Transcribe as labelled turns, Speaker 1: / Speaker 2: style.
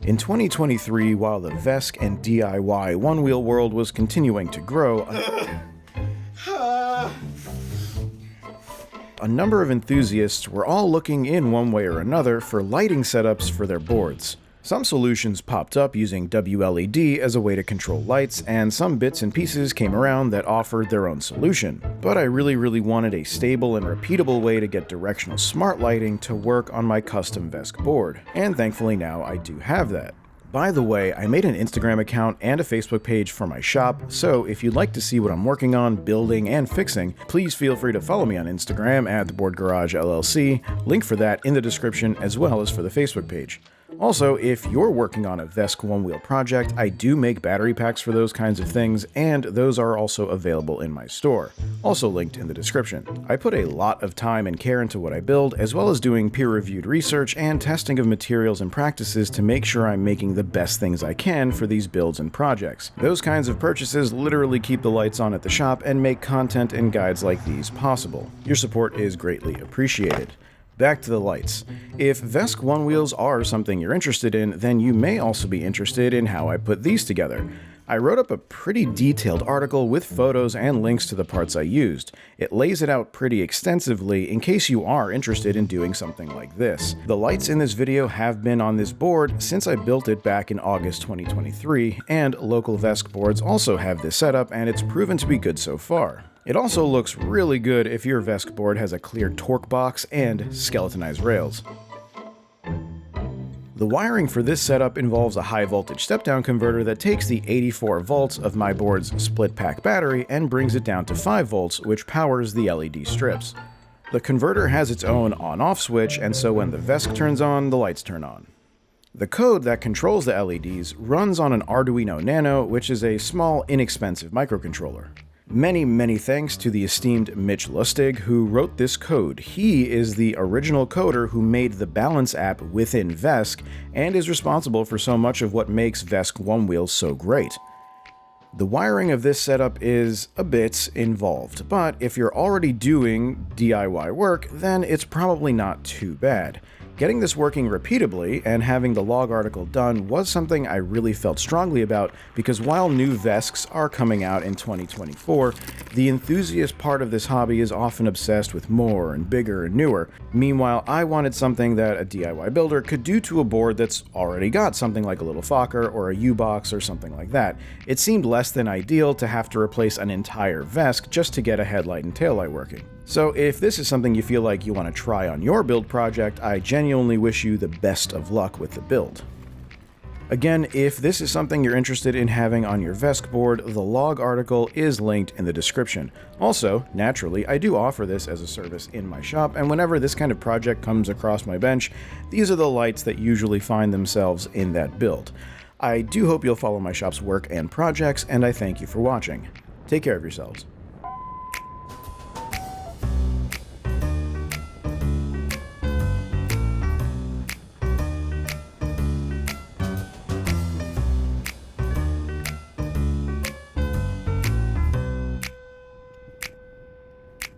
Speaker 1: In 2023, while the VESC and DIY one-wheel world was continuing to grow, a number of enthusiasts were all looking in one way or another for lighting setups for their boards. Some solutions popped up using WLED as a way to control lights, and some bits and pieces came around that offered their own solution. But I really wanted a stable and repeatable way to get directional smart lighting to work on my custom VESC board, and thankfully now I do have that. By the way, I made an Instagram account and a Facebook page for my shop, so if you'd like to see what I'm working on, building, and fixing, please feel free to follow me on Instagram at The Board Garage LLC, link for that in the description as well as for the Facebook page. Also, if you're working on a VESC one-wheel project, I do make battery packs for those kinds of things, and those are also available in my store, also linked in the description. I put a lot of time and care into what I build, as well as doing peer-reviewed research and testing of materials and practices to make sure I'm making the best things I can for these builds and projects. Those kinds of purchases literally keep the lights on at the shop and make content and guides like these possible. Your support is greatly appreciated. Back to the lights. If VESC one-wheels are something you're interested in, then you may also be interested in how I put these together. I wrote up a pretty detailed article with photos and links to the parts I used. It lays it out pretty extensively in case you are interested in doing something like this. The lights in this video have been on this board since I built it back in August 2023, and local VESC boards also have this setup, and it's proven to be good so far. It also looks really good if your VESC board has a clear torque box and skeletonized rails. The wiring for this setup involves a high voltage step-down converter that takes the 84 volts of my board's split pack battery and brings it down to 5 volts, which powers the LED strips. The converter has its own on-off switch, and so when the VESC turns on, the lights turn on. The code that controls the LEDs runs on an Arduino Nano, which is a small, inexpensive microcontroller. Many thanks to the esteemed Mitch Lustig, who wrote this code. He is the original coder who made the Balance app within VESC and is responsible for so much of what makes VESC one-wheels so great. The wiring of this setup is a bit involved, but if you're already doing DIY work, then it's probably not too bad. Getting this working repeatably and having the log article done was something I really felt strongly about, because while new VESCs are coming out in 2024, the enthusiast part of this hobby is often obsessed with more and bigger and newer. Meanwhile, I wanted something that a DIY builder could do to a board that's already got something like a little Fokker or a U-box or something like that. It seemed less than ideal to have to replace an entire VESC just to get a headlight and taillight working. So if this is something you feel like you want to try on your build project, I genuinely wish you the best of luck with the build. Again, if this is something you're interested in having on your VESC board, the log article is linked in the description. Also, naturally, I do offer this as a service in my shop, and whenever this kind of project comes across my bench, these are the lights that usually find themselves in that build. I do hope you'll follow my shop's work and projects, and I thank you for watching. Take care of yourselves.